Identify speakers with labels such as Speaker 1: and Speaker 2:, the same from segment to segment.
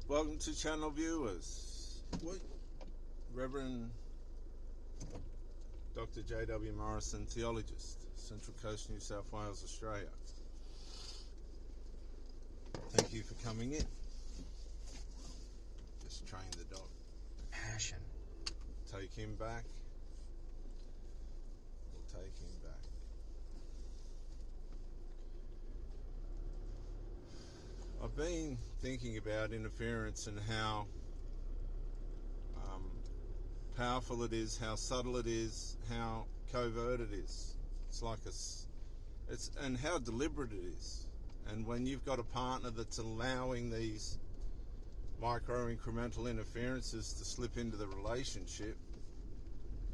Speaker 1: Welcome to channel viewers. Reverend Dr. J.W. Morrison, theologist, Central Coast, New South Wales, Australia. Thank you for coming in. Just train the dog.
Speaker 2: Passion.
Speaker 1: Take him back. We'll take him back. I've been thinking about interference and how powerful it is, how subtle it is, how covert it is. And how deliberate it is. And when you've got a partner that's allowing these micro-incremental interferences to slip into the relationship,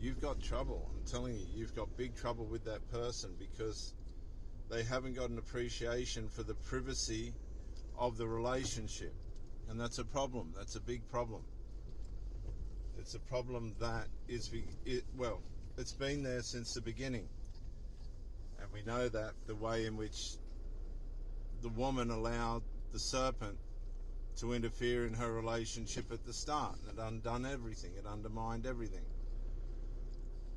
Speaker 1: you've got trouble. I'm telling you, you've got big trouble with that person because they haven't got an appreciation for the privacy of the relationship. And that's a problem. That's a big problem. It's a problem that it's been there since the beginning. And we know that the way in which the woman allowed the serpent to interfere in her relationship at the start. It undone everything. It undermined everything.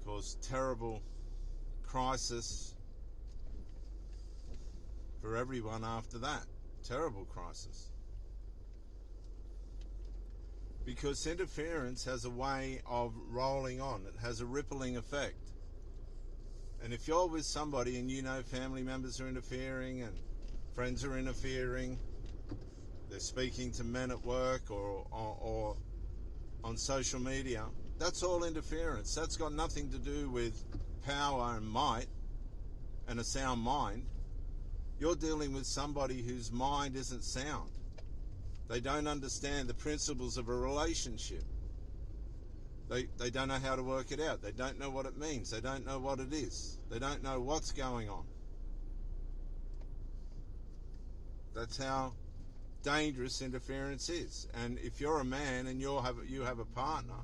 Speaker 1: Caused terrible crisis for everyone after that. Terrible crisis. Because interference has a way of rolling on. It has a rippling effect. And if you're with somebody and you know family members are interfering and friends are interfering, they're speaking to men at work or on social media, that's all interference. That's got nothing to do with power and might and a sound mind. You're dealing with somebody whose mind isn't sound. They don't understand the principles of a relationship. They don't know how to work it out. They don't know what it means. They don't know what it is. They don't know what's going on. That's how dangerous interference is. And if you're a man and you have a partner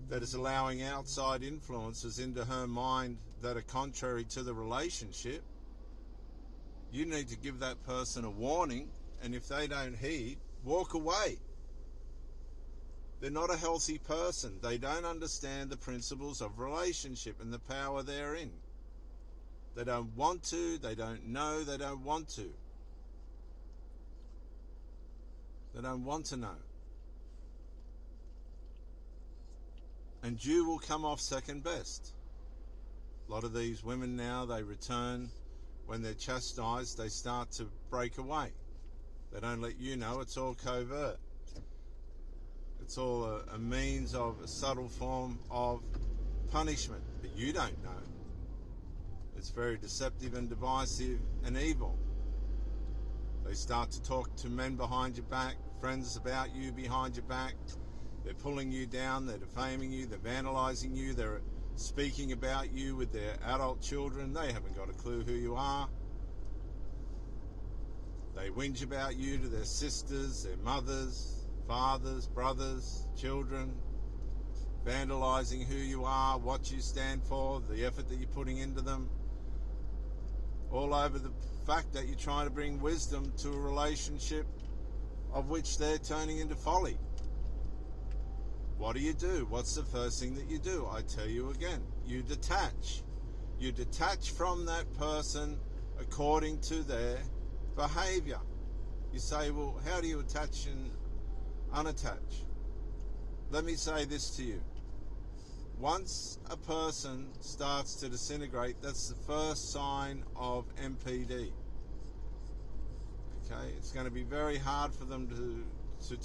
Speaker 1: that is allowing outside influences into her mind that are contrary to the relationship, you need to give that person a warning, and if they don't heed, walk away. They're not a healthy person. They don't understand the principles of relationship and the power therein. They don't want to, they don't know, they don't want to. They don't want to know. And you will come off second best. A lot of these women now, they return. When they're chastised, they start to break away. They don't let you know. It's all covert. It's all a means of a subtle form of punishment, but you don't know. It's very deceptive and divisive and evil. They start to talk to men behind your back, friends about you behind your back. They're pulling you down, they're defaming you, they're vandalizing you, they're speaking about you with their adult children. They haven't got a clue who you are. They whinge about you to their sisters, their mothers, fathers, brothers, children, vandalizing who you are, what you stand for, the effort that you're putting into them, all over the fact that you're trying to bring wisdom to a relationship of which they're turning into folly. What do? What's the first thing that you do? I tell you again, you detach. You detach from that person according to their behavior. You say, well, how do you attach and unattach? Let me say this to you. Once a person starts to disintegrate, that's the first sign of MPD. Okay, it's going to be very hard for them to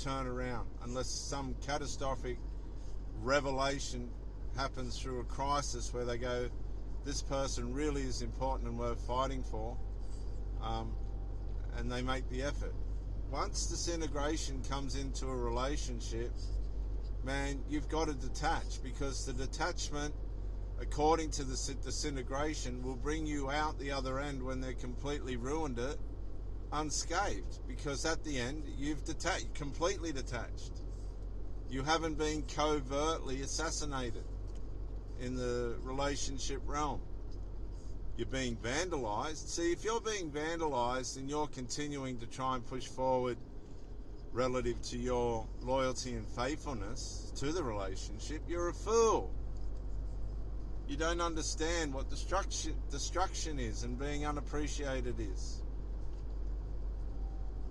Speaker 1: turn around unless some catastrophic revelation happens through a crisis where they go, this person really is important and worth fighting for, and they make the effort. Once disintegration comes into a relationship, man, you've got to detach, because the detachment, according to the disintegration, will bring you out the other end when they're completely ruined it, unscathed, because at the end you've detached, completely detached. You haven't been covertly assassinated in the relationship realm. You're being vandalized. See, if you're being vandalized and you're continuing to try and push forward relative to your loyalty and faithfulness to the relationship, you're a fool. You don't understand what destruction is and being unappreciated is.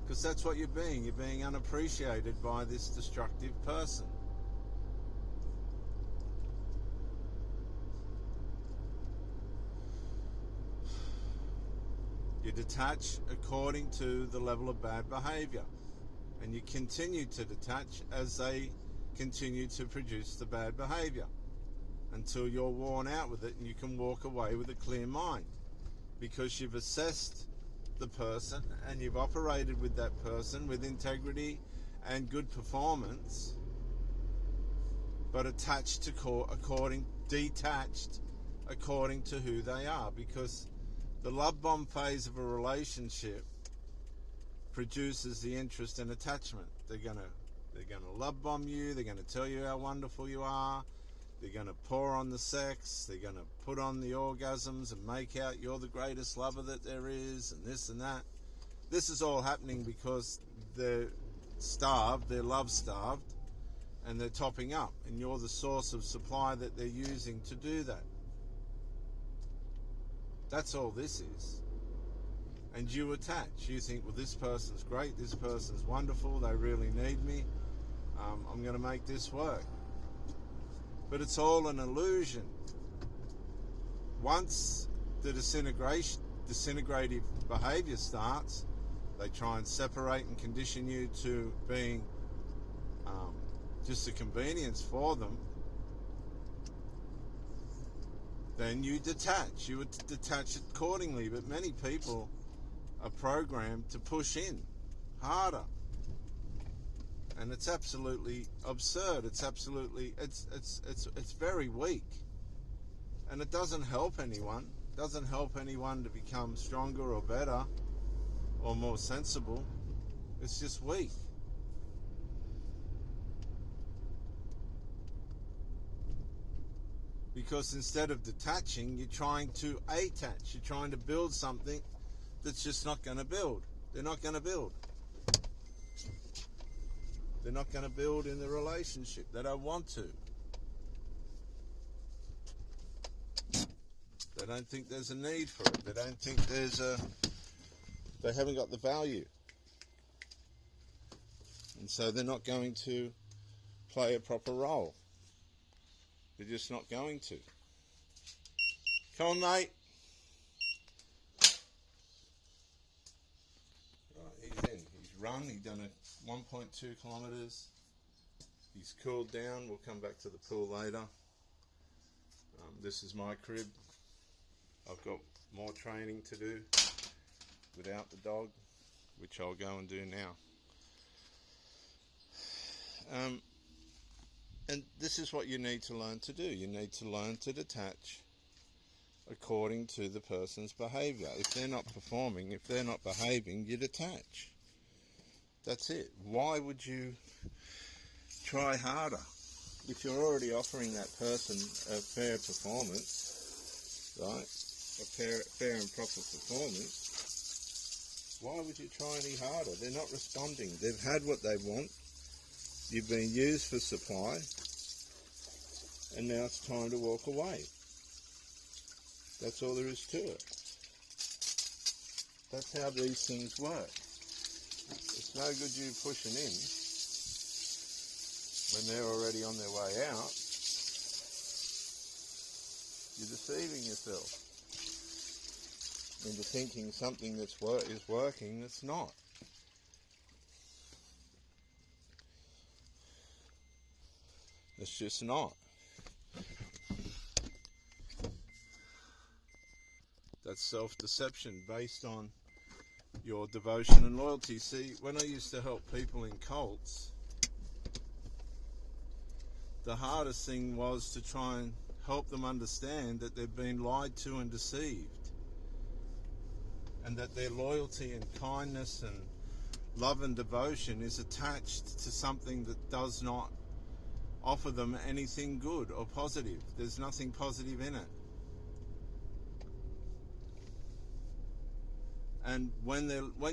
Speaker 1: Because that's what you're being. You're being unappreciated by this destructive person. You detach according to the level of bad behavior. And you continue to detach as they continue to produce the bad behavior until you're worn out with it and you can walk away with a clear mind, because you've assessed the person and you've operated with that person with integrity and good performance, but detached according to who they are. Because the love bomb phase of a relationship produces the interest and attachment. They're gonna love bomb you. They're gonna tell you how wonderful you are. They're gonna pour on the sex. They're gonna put on the orgasms and make out you're the greatest lover that there is, and this and that. This is all happening because they're starved. They're love starved, and they're topping up, and you're the source of supply that they're using to do that. That's all this is. And you attach. You think, well, this person's great, this person's wonderful, they really need me, I'm going to make this work. But it's all an illusion. Once the disintegrative behavior starts, they try and separate and condition you to being just a convenience for them. Then you detach. You would detach accordingly. But many people are programmed to push in harder, and it's absolutely absurd. It's very weak, and it doesn't help anyone. It doesn't help anyone to become stronger or better or more sensible. It's just weak. Because instead of detaching, you're trying to attach. You're trying to build something that's just not going to build. They're not going to build. They're not going to build in the relationship. They don't want to. They don't think there's a need for it. They don't think they haven't got the value. And so they're not going to play a proper role. They're just not going to. Come on, mate. Right, he's in. He's run. He's done 1.2 kilometres. He's cooled down. We'll come back to the pool later. This is my crib. I've got more training to do without the dog, which I'll go and do now. And this is what you need to learn to do. You need to learn to detach according to the person's behaviour. If they're not performing, if they're not behaving, you detach. That's it. Why would you try harder? If you're already offering that person a fair performance, right? A fair and proper performance, why would you try any harder? They're not responding. They've had what they want. You've been used for supply, and now it's time to walk away. That's all there is to it. That's how these things work. It's no good you pushing in when they're already on their way out. You're deceiving yourself into thinking something is working that's not. It's just not. That's self-deception based on your devotion and loyalty. See, when I used to help people in cults, the hardest thing was to try and help them understand that they've been lied to and deceived, and that their loyalty and kindness and love and devotion is attached to something that does not offer them anything good or positive. There's nothing positive in it. And when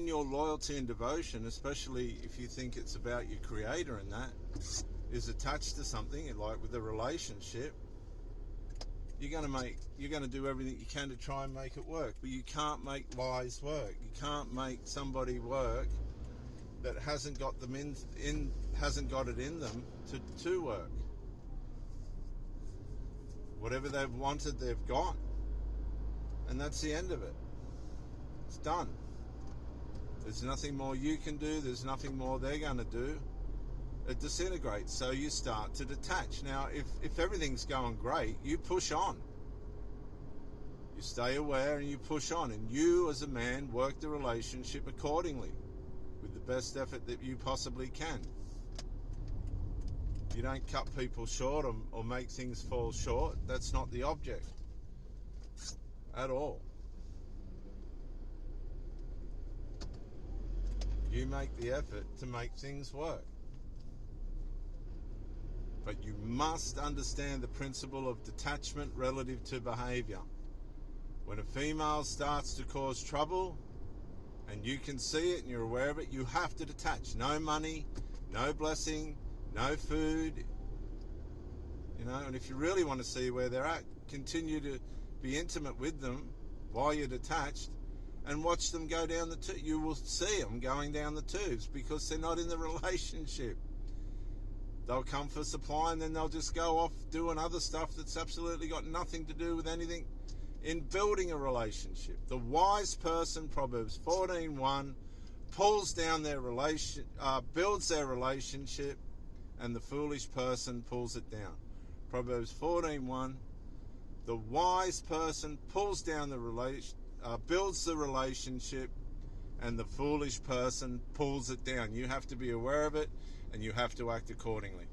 Speaker 1: your loyalty and devotion, especially if you think it's about your creator and that, is attached to something, like with a relationship, you're going to do everything you can to try and make it work. But you can't make lies work. You can't make somebody work that hasn't got them hasn't got it in them to work. Whatever they've wanted, they've got, and that's the end of it. It's done. There's nothing more you can do. There's nothing more they're going to do. It disintegrates. So you start to detach. Now, if everything's going great, you push on. You stay aware and you push on. And you, as a man, work the relationship accordingly with the best effort that you possibly can. You don't cut people short or make things fall short. That's not the object at all. You make the effort to make things work. But you must understand the principle of detachment relative to behavior. When a female starts to cause trouble, and you can see it and you're aware of it, you have to detach. No money, no blessing, no food. And if you really want to see where they're at, continue to be intimate with them while you're detached and watch them go down the tubes. You will see them going down the tubes because they're not in the relationship. They'll come for supply and then they'll just go off doing other stuff that's absolutely got nothing to do with anything in building a relationship. The wise person, Proverbs 14:1, pulls down their builds their relationship, and the foolish person pulls it down. Proverbs 14:1, the wise person pulls down builds the relationship, and the foolish person pulls it down. You have to be aware of it, and you have to act accordingly.